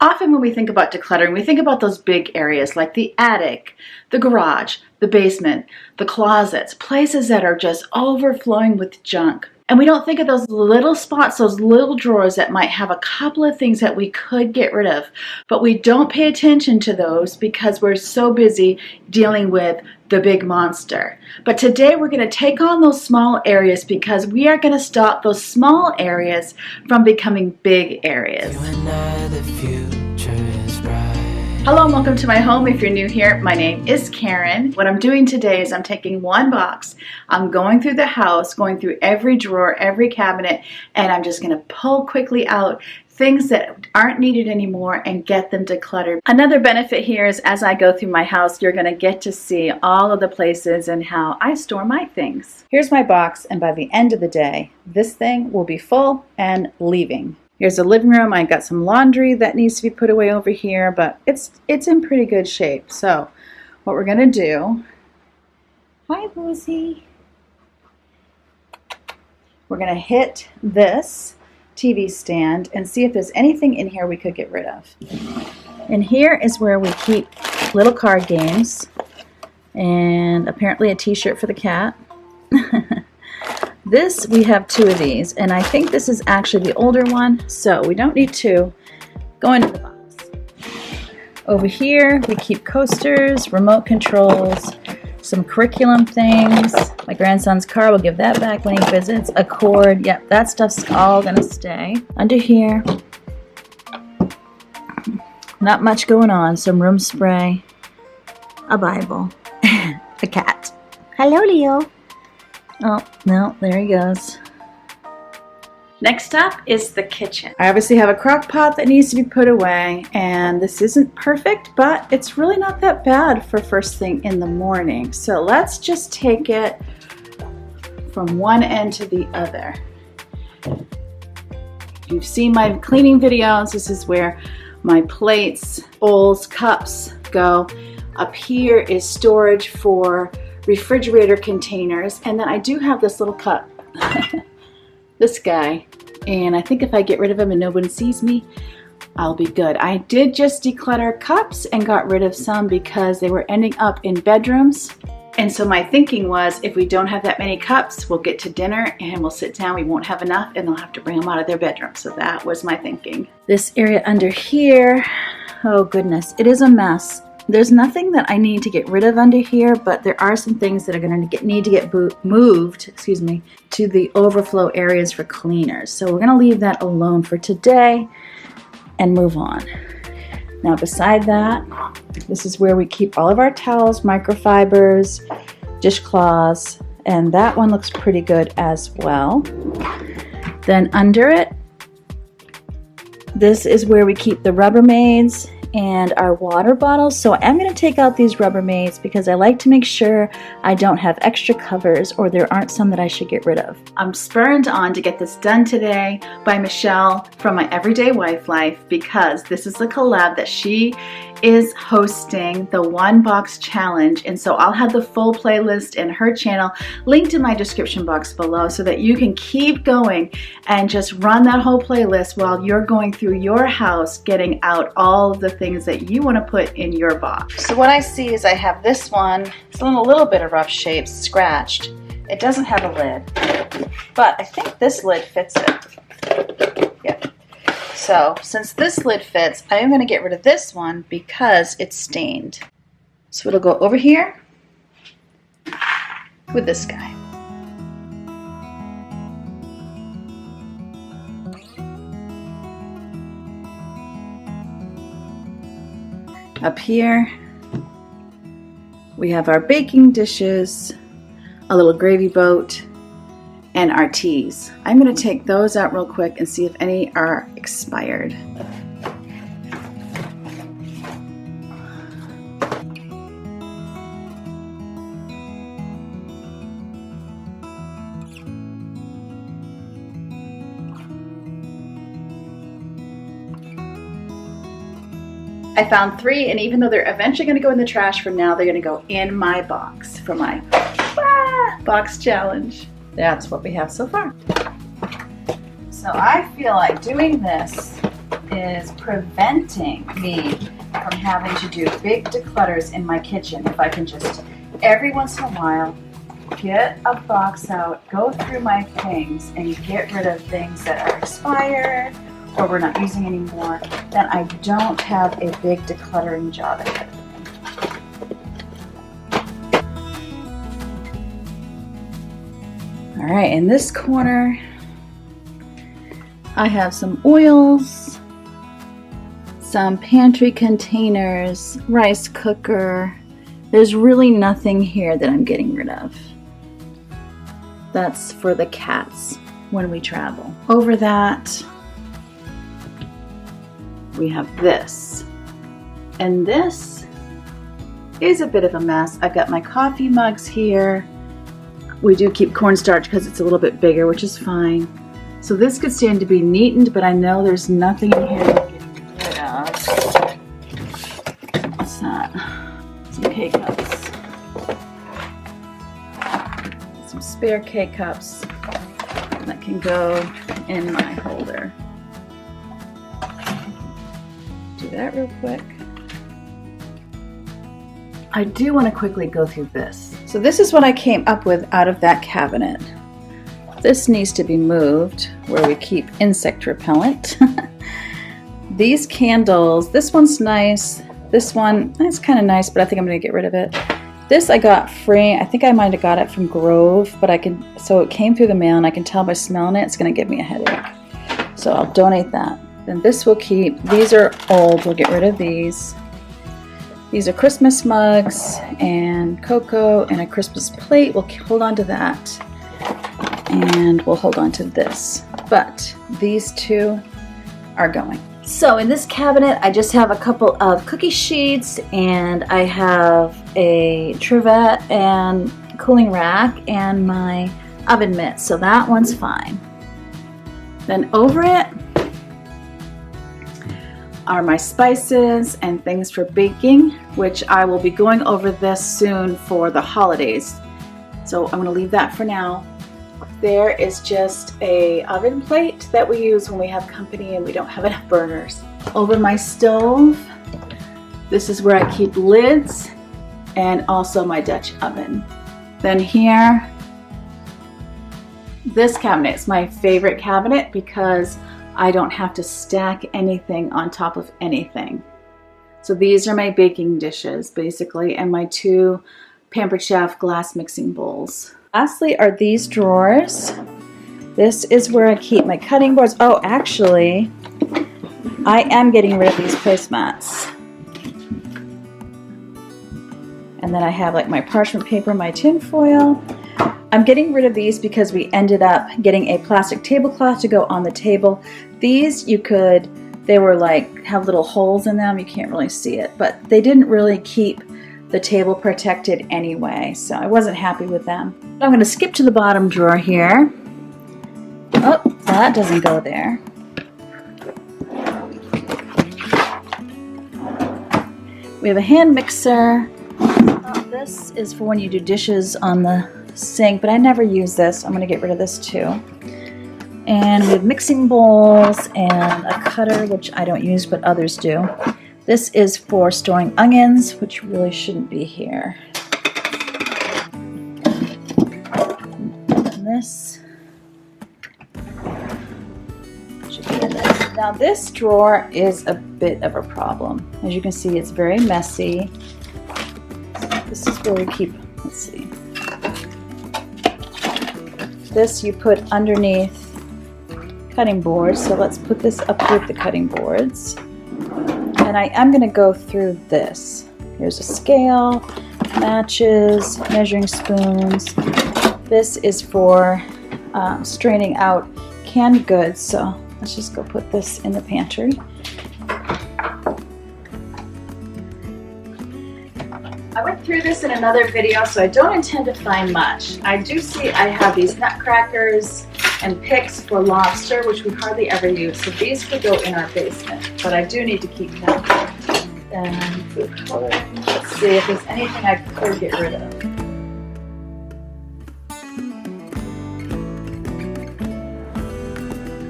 Often when we think about decluttering, we think about those big areas like the attic, the garage, the basement, the closets, places that are just overflowing with junk. And we don't think of those little spots, those little drawers that might have a couple of things that we could get rid of. But we don't pay attention to those because we're so busy dealing with the big monster. But today we're going to take on those small areas because we are going to stop those small areas from becoming big areas. Hello and welcome to my home. If you're new here, my name is Karen. What I'm doing today is I'm taking one box, I'm going through the house, going through every drawer, every cabinet, and I'm just going to pull quickly out things that aren't needed anymore and get them decluttered. Another benefit here is as I go through my house, you're going to get to see all of the places and how I store my things. Here's my box, and by the end of the day, this thing will be full and leaving. Here's the living room. I got some laundry that needs to be put away over here, but it's in pretty good shape. So what we're gonna do, hi Boozy. We're gonna hit this TV stand and see if there's anything in here we could get rid of. And here is where we keep little card games and apparently a t-shirt for the cat. This, we have two of these, and I think this is actually the older one, so we don't need two. Go into the box. Over here, we keep coasters, remote controls, some curriculum things. My grandson's car, we'll give that back when he visits. A cord, yep, that stuff's all gonna stay. Under here, not much going on. Some room spray, a Bible, a cat. Hello, Leo. Oh, no, there he goes. Next up is the kitchen. I obviously have a crock pot that needs to be put away, and this isn't perfect, but it's really not that bad for first thing in the morning. So let's just take it from one end to the other. You've seen my cleaning videos. This is where my plates, bowls, cups go. Up here is storage for refrigerator containers, and then I do have this little cup, this guy, and I think if I get rid of him and no one sees me, I'll be good. I did just declutter cups and got rid of some because they were ending up in bedrooms, and so my thinking was if we don't have that many cups, we'll get to dinner and we'll sit down, we won't have enough, and they'll have to bring them out of their bedroom. So that was my thinking. This area under here, oh goodness, it is a mess. There's nothing that I need to get rid of under here, but there are some things that are going to need to get moved, to the overflow areas for cleaners. So we're going to leave that alone for today and move on. Now beside that, this is where we keep all of our towels, microfibers, dishcloths, and that one looks pretty good as well. Then under it, this is where we keep the Rubbermaids and our water bottles. So I'm going to take out these Rubbermaids because I like to make sure I don't have extra covers or there aren't some that I should get rid of. I'm spurred on to get this done today by Michelle from My Everyday Wife Life because this is a collab that she is hosting, the One Box Challenge, and so I'll have the full playlist in her channel linked in my description box below so that you can keep going and just run that whole playlist while you're going through your house getting out all of the things that you want to put in your box. So what I see is I have this one, it's in a little bit of rough shape, scratched. It doesn't have a lid, but I think this lid fits it. Yep. So since this lid fits, I am going to get rid of this one because it's stained. So it'll go over here with this guy. Up here, we have our baking dishes, a little gravy boat, and our teas. I'm going to take those out real quick and see if any are expired. I found 3, and even though they're eventually going to go in the trash, for now they're going to go in my box for my box challenge. That's what we have so far. So I feel like doing this is preventing me from having to do big declutters in my kitchen. If I can just every once in a while get a box out, go through my things, and get rid of things that are expired or we're not using anymore, then I don't have a big decluttering job ahead of me. All right, in this corner, I have some oils, some pantry containers, rice cooker. There's really nothing here that I'm getting rid of. That's for the cats when we travel. Over that, we have this. And this is a bit of a mess. I've got my coffee mugs here. We do keep cornstarch because it's a little bit bigger, which is fine. So this could stand to be neatened, but I know there's nothing in here I'm getting rid of. What's that? Some K-cups. Some spare K-cups that can go in my holder. Do that real quick. I do want to quickly go through this. So this is what I came up with out of that cabinet. This needs to be moved where we keep insect repellent. These candles, this one's nice. This one, it's kind of nice, but I think I'm going to get rid of it. This I got free. I think I might have got it from Grove, but so it came through the mail and I can tell by smelling it, it's going to give me a headache. So I'll donate that. Then this we'll keep. These are old. We'll get rid of these. These are Christmas mugs and cocoa and a Christmas plate. We'll hold on to that. And we'll hold on to this. But these two are going. So in this cabinet, I just have a couple of cookie sheets, and I have a trivet and cooling rack and my oven mitt. So that one's fine. Then over it are my spices and things for baking, which I will be going over this soon for the holidays. So I'm going to leave that for now. There is just a oven plate that we use when we have company and we don't have enough burners. Over my stove, this is where I keep lids and also my Dutch oven. Then here, this cabinet is my favorite cabinet because I don't have to stack anything on top of anything. So these are my baking dishes basically, and my two Pampered Chef glass mixing bowls. Lastly are these drawers. This is where I keep my cutting boards. Oh, actually, I am getting rid of these placemats. And then I have like my parchment paper, my tin foil. I'm getting rid of these because we ended up getting a plastic tablecloth to go on the table. These they were like, have little holes in them. You can't really see it, but they didn't really keep the table protected anyway, so I wasn't happy with them. I'm going to skip to the bottom drawer here. Oh, that doesn't go there. We have a hand mixer. This is for when you do dishes on the sink, but I never use this. I'm going to get rid of this too. And we have mixing bowls and a cutter, which I don't use, but others do. This is for storing onions, which really shouldn't be here. And this should be in this. Now this drawer is a bit of a problem. As you can see, it's very messy. This is where we keep, let's see. This you put underneath cutting boards, so let's put this up with the cutting boards. And I am going to go through this. Here's a scale, matches, measuring spoons. This is for straining out canned goods, so let's just go put this in the pantry. I went through this in another video, so I don't intend to find much. I do see I have these nutcrackers and picks for lobster, which we hardly ever use. So these could go in our basement, but I do need to keep them. And food coloring. Let's see if there's anything I could get rid of.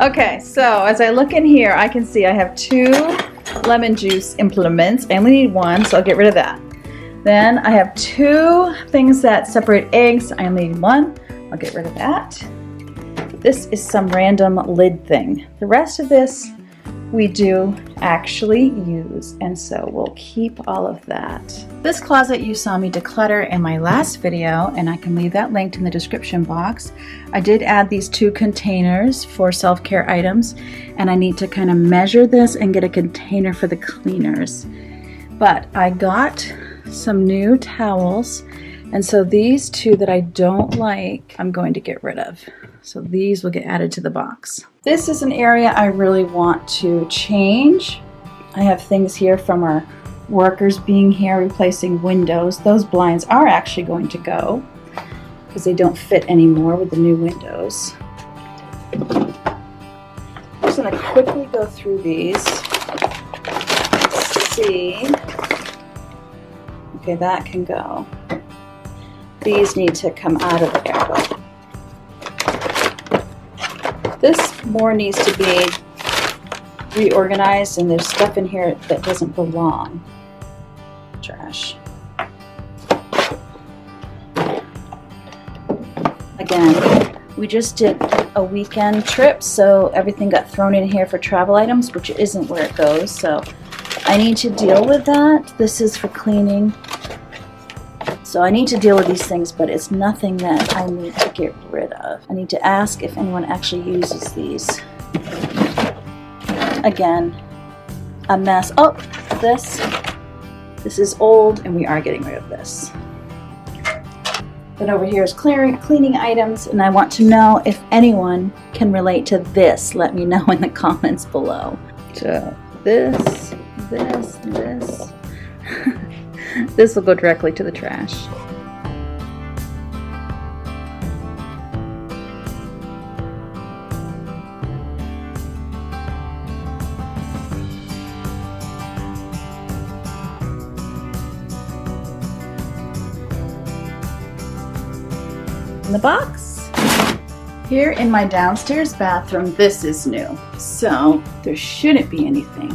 Okay, so as I look in here, I can see I have 2 lemon juice implements. I only need 1, so I'll get rid of that. Then I have 2 things that separate eggs. I only need 1. I'll get rid of that. This is some random lid thing. The rest of this we do actually use, and so we'll keep all of that. This closet you saw me declutter in my last video, and I can leave that linked in the description box. I did add these 2 containers for self-care items, and I need to kind of measure this and get a container for the cleaners. But I got some new towels, and so these 2 that I don't like, I'm going to get rid of. So these will get added to the box. This is an area I really want to change. I have things here from our workers being here replacing windows. Those blinds are actually going to go because they don't fit anymore with the new windows. I'm just going to quickly go through these. Let's see. Okay, that can go. These need to come out of there. This more needs to be reorganized, and there's stuff in here that doesn't belong. Trash. Again, we just did a weekend trip, so everything got thrown in here for travel items, which isn't where it goes, so I need to deal with that. This is for cleaning. So I need to deal with these things, but it's nothing that I need to get rid of. I need to ask if anyone actually uses these. Again, a mess. Oh, this is old, and we are getting rid of this. Then over here is cleaning items, and I want to know if anyone can relate to this. Let me know in the comments below. So this. This will go directly to the trash. In the box. Here in my downstairs bathroom, this is new, so there shouldn't be anything.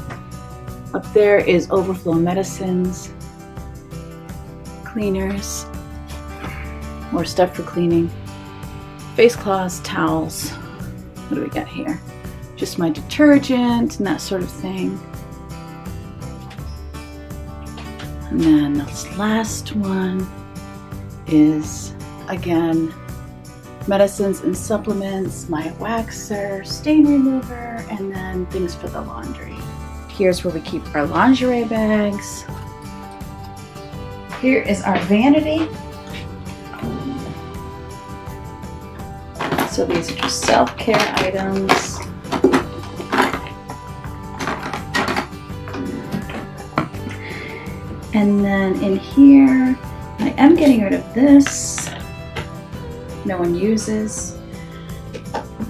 Up there is overflow medicines, cleaners, more stuff for cleaning, face cloths, towels. What do we got here? Just my detergent and that sort of thing. And then this last one is, again, medicines and supplements, my waxer, stain remover, and then things for the laundry. Here's where we keep our lingerie bags. Here is our vanity. So these are just self-care items. And then in here, I am getting rid of this. No one uses.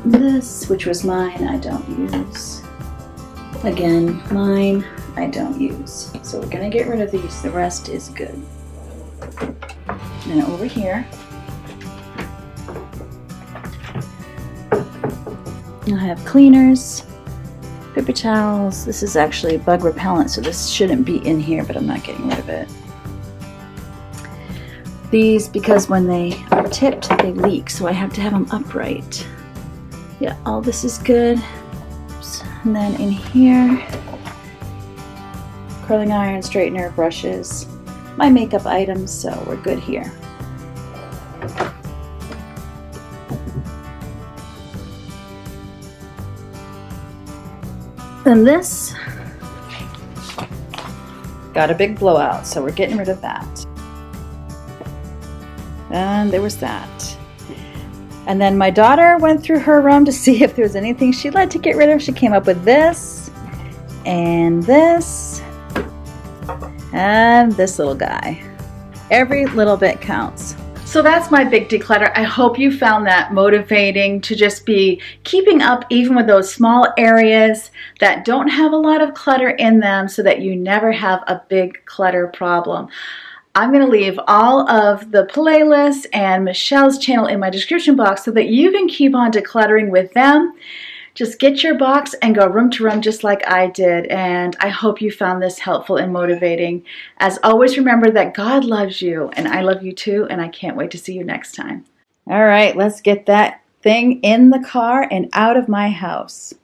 This, which was mine, I don't use. Again, mine, I don't use. So we're gonna get rid of these. The rest is good. Then over here, I have cleaners, paper towels. This is actually bug repellent, so this shouldn't be in here, but I'm not getting rid of it. These, because when they are tipped, they leak, so I have to have them upright. Yeah, all this is good. Oops. And then in here, curling iron, straightener, brushes, my makeup items, so we're good here. And this got a big blowout, so we're getting rid of that. And there was that. And then my daughter went through her room to see if there was anything she'd like to get rid of. She came up with this, and this, and this little guy. Every little bit counts. So that's my big declutter. I hope you found that motivating to just be keeping up even with those small areas that don't have a lot of clutter in them so that you never have a big clutter problem. I'm going to leave all of the playlists and Michelle's channel in my description box so that you can keep on decluttering with them. Just get your box and go room to room just like I did, and I hope you found this helpful and motivating. As always, remember that God loves you, and I love you too, and I can't wait to see you next time. All right, let's get that thing in the car and out of my house.